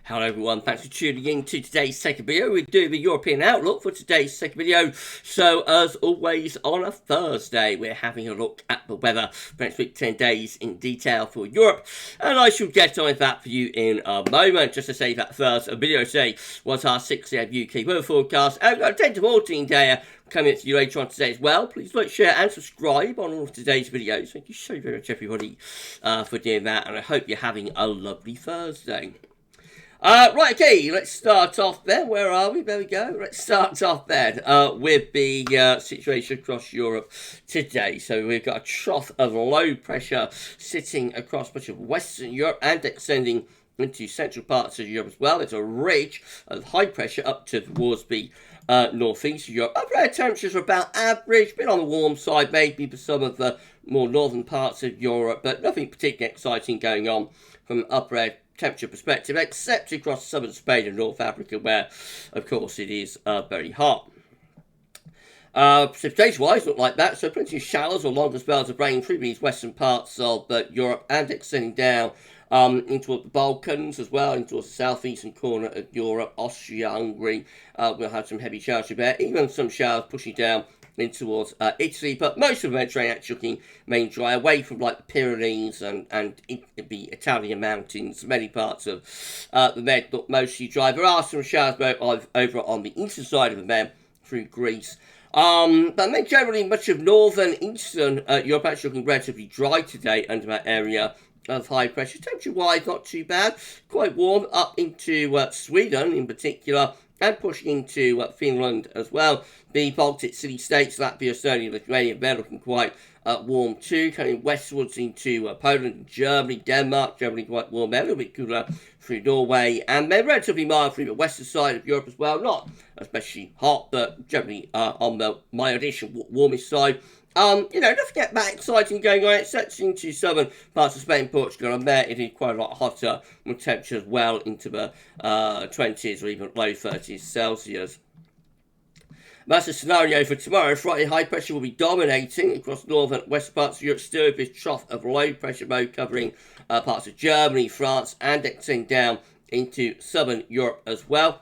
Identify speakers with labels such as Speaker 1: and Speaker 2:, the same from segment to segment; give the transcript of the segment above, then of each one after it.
Speaker 1: Hello everyone, thanks for tuning in to today's second video. We're doing the European outlook for today's second video. So as always on a Thursday, we're having a look at the weather for next week, 10 days in detail for Europe. And I shall get on with that for you in a moment. Just to say that first video today was our 6am UK weather forecast. And we've got a 10 to 14 day coming to you later on today as well. Please like, share and subscribe on all of today's videos. Thank you so very much everybody for doing that. And I hope you're having a lovely Thursday. Right, okay, let's start off there. Where are we? There we go. Let's start off then with the situation across Europe today. So we've got a trough of low pressure sitting across much of Western Europe and extending into central parts of Europe as well. There's a ridge of high pressure up towards the northeast of Europe. Upper air temperatures are about average, bit on the warm side maybe for some of the more northern parts of Europe, but nothing particularly exciting going on from upper air temperature perspective, except across southern Spain and North Africa, where, of course, it is very hot. Precipitation-wise, not like that, so plenty of showers or longer spells of rain through these western parts of Europe and extending down into the Balkans as well, into the southeastern corner of Europe, Austria, Hungary. We'll have some heavy showers there, even some showers pushing down in towards Italy, but most of the Mediterranean actually looking main dry, away from like the Pyrenees and the Italian mountains. Many parts of the Med look mostly dry. There are some showers over on the eastern side of the Med through Greece. But then generally much of northern eastern Europe actually looking relatively dry today under that area of high pressure. Temperature-wise, not too bad. Quite warm up into Sweden in particular, and pushing into Finland as well. The Baltic city-states, Latvia, Estonia, Lithuania, they're looking quite warm too. Coming westwards into Poland, Germany, Denmark, generally quite warm there. A little bit cooler through Norway, and they're relatively mild through the western side of Europe as well. Not especially hot, but generally on the mildish and warmest side. Nothing that exciting going on, except into southern parts of Spain, Portugal, and there it is quite a lot hotter, with temperatures well into the 20s or even low 30s Celsius. That's the scenario for tomorrow. Friday, high pressure will be dominating across northern and western parts of Europe, still with this trough of low pressure mode covering parts of Germany, France, and extending down into southern Europe as well.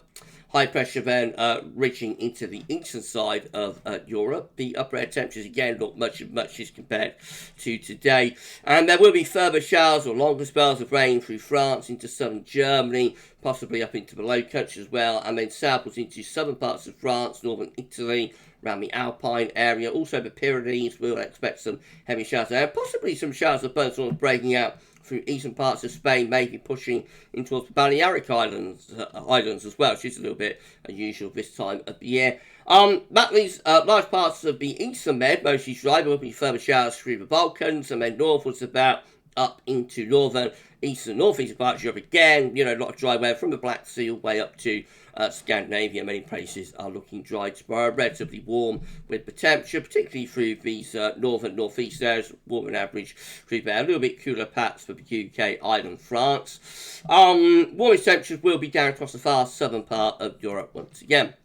Speaker 1: High pressure then reaching into the eastern side of Europe. The upper air temperatures again look much as compared to today. And there will be further showers or longer spells of rain through France into southern Germany, possibly up into the Low Countries as well, and then southwards into southern parts of France, northern Italy, around the Alpine area. Also the Pyrenees, we'll expect some heavy showers there, possibly some showers of thunderstorms breaking out through eastern parts of Spain, maybe pushing in towards the Balearic Islands as well, which is a little bit unusual this time of the year. That leaves large parts of the eastern Med, mostly dry. There will be further showers through the Balkans, and then northwards about up into northern, eastern, northeastern parts of Europe again. A lot of dry weather from the Black Sea all the way up to Scandinavia. Many places are looking dry tomorrow, relatively warm with the temperature, particularly through these northern, northeast areas, warm and average through there. A little bit cooler perhaps for the UK, Ireland, France. Warmest temperatures will be down across the far southern part of Europe once again.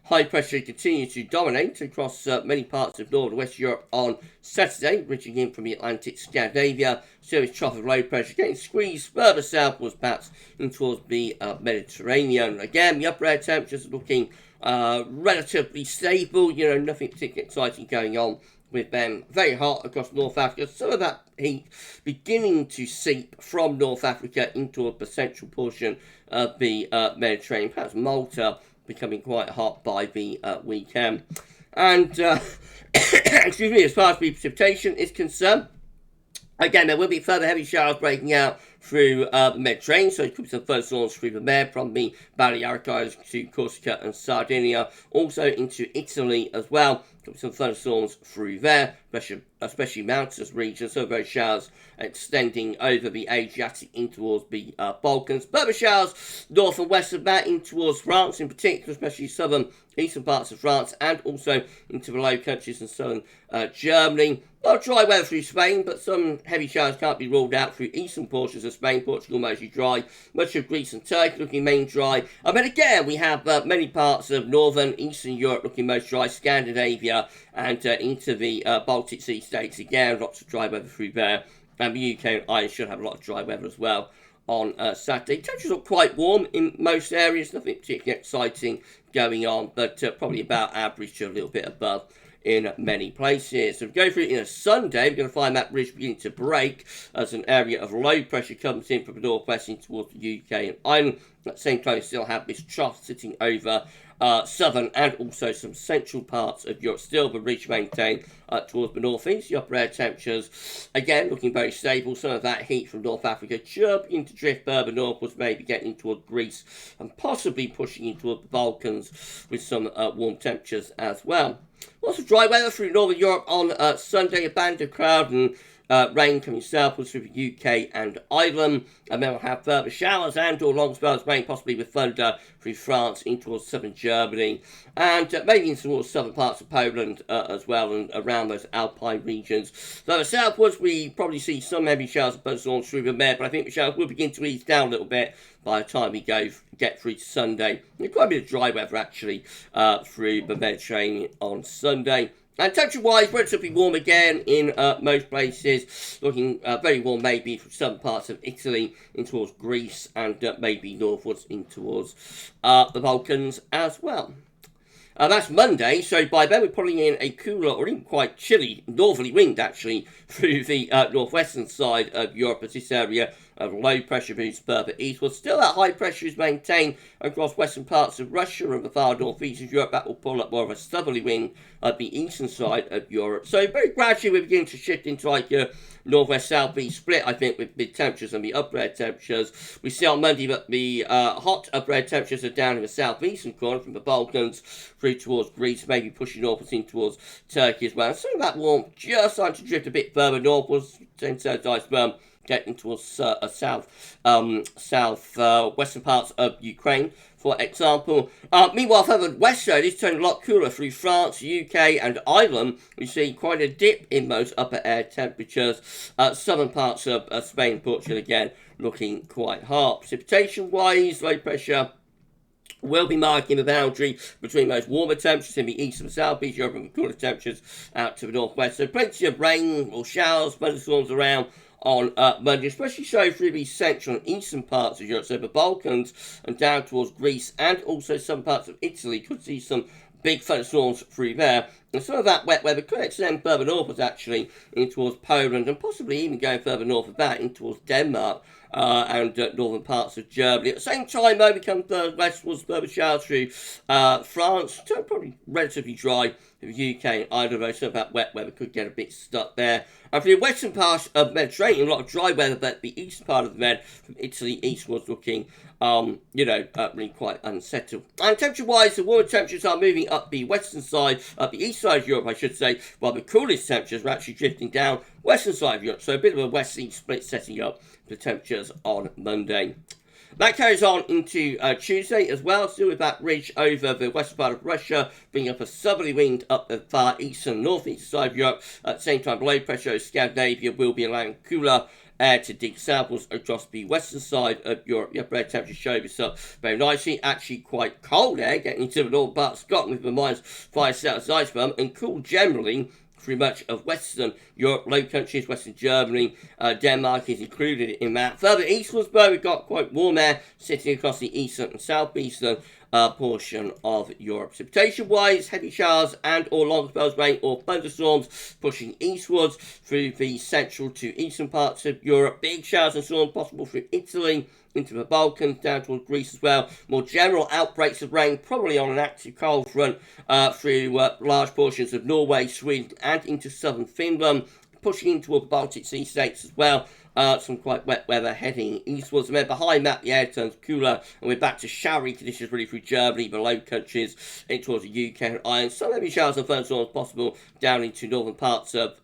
Speaker 1: High pressure continues to dominate across many parts of North and West Europe on Saturday, reaching in from the Atlantic, Scandinavia. Serious trough of low pressure getting squeezed further southwards, perhaps in towards the Mediterranean. Again, the upper air temperatures are looking relatively stable. Nothing particularly exciting going on with them. Very hot across North Africa. Some of that heat beginning to seep from North Africa into the central portion of the Mediterranean. Perhaps Malta becoming quite hot by the weekend. And, excuse me, as far as the precipitation is concerned, again, there will be further heavy showers breaking out through the Mediterranean, so it could be some first storms through the Med from the Balearic Islands to Corsica and Sardinia, also into Italy as well. Could be some thunderstorms through there, especially mountainous regions, so those showers extending over the Adriatic in towards the Balkans. Further showers north and west of that in towards France in particular, especially southern eastern parts of France, and also into the Low Countries and southern Germany. A lot of dry weather through Spain, but some heavy showers can't be ruled out through eastern portions of Spain, Portugal mostly dry, much of Greece and Turkey looking main dry. But again, we have many parts of northern, eastern Europe looking most dry, Scandinavia and into the Baltic Sea states again, lots of dry weather through there. And the UK and Ireland should have a lot of dry weather as well on Saturday. Temperatures are quite warm in most areas, nothing particularly exciting going on, but probably about average to a little bit above in many places. So if we go through it in a Sunday, we're going to find that ridge beginning to break as an area of low pressure comes in from the northwest in towards the UK and Ireland. At the same time, we still have this trough sitting over southern and also some central parts of Europe. Still the ridge maintained towards the northeast. The upper air temperatures, again, looking very stable. Some of that heat from North Africa just beginning to drift further northwards, maybe getting toward Greece and possibly pushing in toward the Balkans with some warm temperatures as well. Lots of dry weather through northern Europe on Sunday. A band of cloud and rain coming southwards through the UK and Ireland, and then we'll have further showers and or long spells of rain, possibly with thunder through France in towards southern Germany, and maybe in towards southern parts of Poland as well, and around those alpine regions. So southwards, we probably see some heavy showers and thunderstorms through the Med, but I think the showers will begin to ease down a little bit by the time we get through to Sunday. There's quite a bit of dry weather actually through the Mediterranean on Sunday. And temperature-wise, relatively warm again in most places. Looking very warm maybe from some parts of Italy in towards Greece and maybe northwards in towards the Balkans as well. That's Monday, so by then we're pulling in a cooler or even quite chilly northerly wind actually through the northwestern side of Europe as this area of low pressure moves further eastward. Still that high pressure is maintained across western parts of Russia and the far northeast of Europe. That will pull up more of a southerly wind at the eastern side of Europe. So very gradually we're beginning to shift into like a northwest-southeast split, I think, with mid temperatures and the upper air temperatures. We see on Monday that the hot upper air temperatures are down in the southeastern corner from the Balkans through towards Greece, maybe pushing northwards in towards Turkey as well. And some of that warmth just starting to drift a bit further northwards, getting towards western parts of Ukraine, for example. Meanwhile, further west, though, it's turning a lot cooler through France, UK and Ireland. We see quite a dip in those upper air temperatures. Southern parts of Spain and Portugal, again, looking quite hot. Precipitation-wise, low pressure will be marking the boundary between those warmer temperatures in the east and southeast Europe and the cooler temperatures out to the northwest. So plenty of rain or showers, thunderstorms around on Monday, especially so through the central and eastern parts of Europe, so the Balkans and down towards Greece and also some parts of Italy. Could see some big thunderstorms through there. And some of that wet weather could extend further northwards actually in towards Poland and possibly even going further north of that in towards Denmark and northern parts of Germany. At the same time, though, we come westwards, further showers through France, probably relatively dry in the UK and Ireland, though some of that wet weather could get a bit stuck there. And for the western part of the Mediterranean, a lot of dry weather, but the eastern part of the Med, from Italy eastwards, looking, really quite unsettled. And temperature-wise, the warmer temperatures are moving up the western side, up the east side of Europe, I should say, while the coolest temperatures are actually drifting down western side of Europe. So a bit of a west-east split setting up the temperatures on Monday. That carries on into Tuesday as well, still with that ridge over the western part of Russia, bringing up a southerly wind up the far east and northeast side of Europe. At the same time, low pressure over Scandinavia will be allowing cooler air to dig southwards across the western side of Europe. The upper air temperature shows itself very nicely. Actually quite cold air getting into the northern part of Scotland with the -5 Celsius iceberg, and cool generally through much of Western Europe, Low Countries, Western Germany, Denmark is included in that. Further eastwards, though, we've got quite warm air sitting across the eastern and southeastern portion of Europe. Precipitation-wise, heavy showers and or long spells of rain or thunderstorms pushing eastwards through the central to eastern parts of Europe. Big showers and storms possible through Italy, into the Balkans, down towards Greece as well. More general outbreaks of rain, probably on an active cold front through large portions of Norway, Sweden, and into southern Finland, pushing into the Baltic Sea states as well. Some quite wet weather heading eastwards. And then behind that, the air turns cooler, and we're back to showery conditions really through Germany, the Low Countries, in towards the UK and Ireland. Some heavy showers and thunderstorms possible down into northern parts of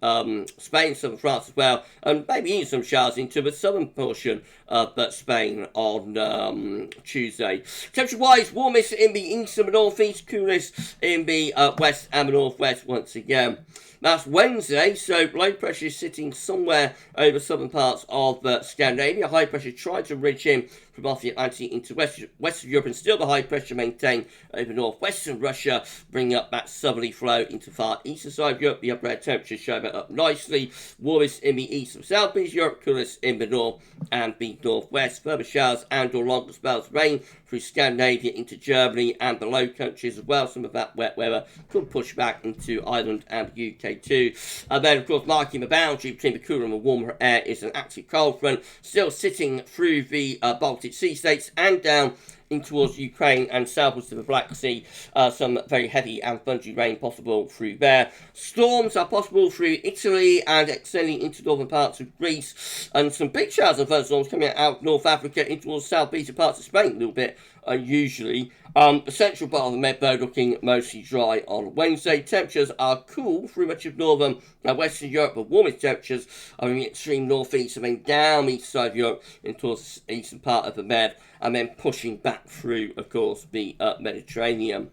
Speaker 1: Spain, southern France as well, and maybe even some showers into the southern portion of Spain on Tuesday. Temperature-wise, warmest in the east and the northeast, coolest in the west and the northwest once again. That's Wednesday, so low pressure is sitting somewhere over southern parts of Scandinavia. High pressure tried to ridge in from off the Atlantic into Western Europe, and still the high pressure maintained over northwestern Russia, bringing up that southerly flow into far eastern side of Europe. The upper air temperatures show that up nicely. Warmest in the east and southeast Europe, coolest in the north and the northwest. Further showers and or longer spells of rain through Scandinavia into Germany and the Low Countries as well. Some of that wet weather could push back into Ireland and the UK too. And then, of course, marking the boundary between the cooler and the warmer air is an active cold front, still sitting through the Baltic Sea states and down in towards Ukraine and southwards to the Black Sea. Some very heavy and thundery rain possible through there. Storms are possible through Italy and extending into northern parts of Greece. And some big showers and thunderstorms coming out of North Africa into towards southeastern parts of Spain a little bit unusually. The central part of the Med though looking mostly dry on Wednesday. Temperatures are cool through much of northern and western Europe. The warmest temperatures are in the extreme northeast and then down the east side of Europe into towards the eastern part of the Med, and then pushing back through, of course, the Mediterranean.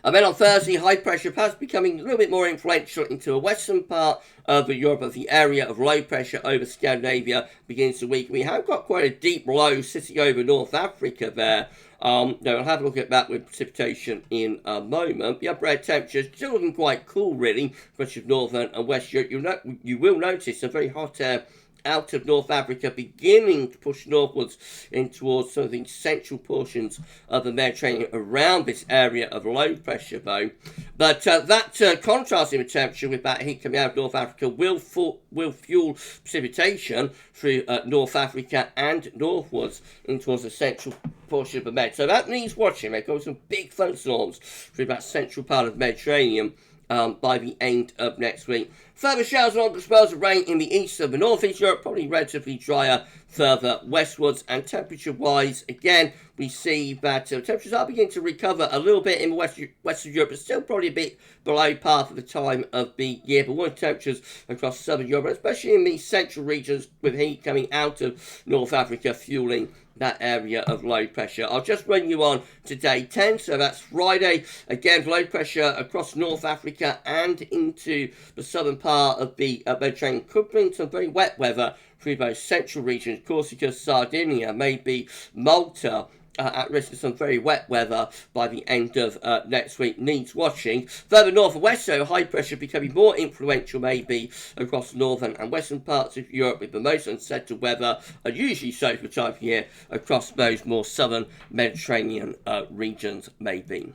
Speaker 1: And then on Thursday, high pressure perhaps becoming a little bit more influential into the western part of Europe, of the area of low pressure over Scandinavia begins the week. We have got quite a deep low sitting over North Africa there. Now, we'll have a look at that with precipitation in a moment. The upper air temperature is still looking quite cool, really, for much of northern and west Europe. You will notice a very hot air out of North Africa beginning to push northwards in towards some of the central portions of the Mediterranean around this area of low pressure though. But that contrast in the temperature with that heat coming out of North Africa will fuel precipitation through North Africa and northwards in towards the central portion of the Med. So that needs watching. There comes some big thunderstorms through that central part of the Mediterranean by the end of next week. Further showers and longer spells of rain in the east of the northeast Europe, probably relatively drier further westwards. And temperature-wise, again, we see that temperatures are beginning to recover a little bit in western Europe, but still probably a bit below par for the time of the year. But warm temperatures across southern Europe, especially in the central regions, with heat coming out of North Africa, fueling that area of low pressure. I'll just run you on to day 10, so that's Friday. Again, low pressure across North Africa and into the southern part of the Mediterranean could bring some very wet weather through those central regions. Corsica, Sardinia, maybe Malta, at risk of some very wet weather by the end of next week. Needs watching. Further north and west, so high pressure becoming more influential maybe across northern and western parts of Europe, with the most unsettled weather, usually so for the time of year, across those more southern Mediterranean regions maybe.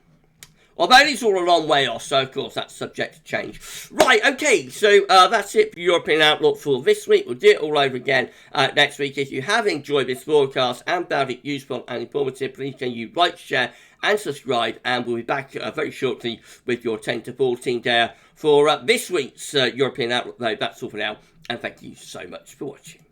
Speaker 1: Well, that is all a long way off, so of course that's subject to change. Right, okay, so that's it for European Outlook for this week. We'll do it all over again next week. If you have enjoyed this broadcast and found it useful and informative, please can you like, share and subscribe, and we'll be back very shortly with your 10 to 14 day for this week's European Outlook, though. That's all for now, and thank you so much for watching.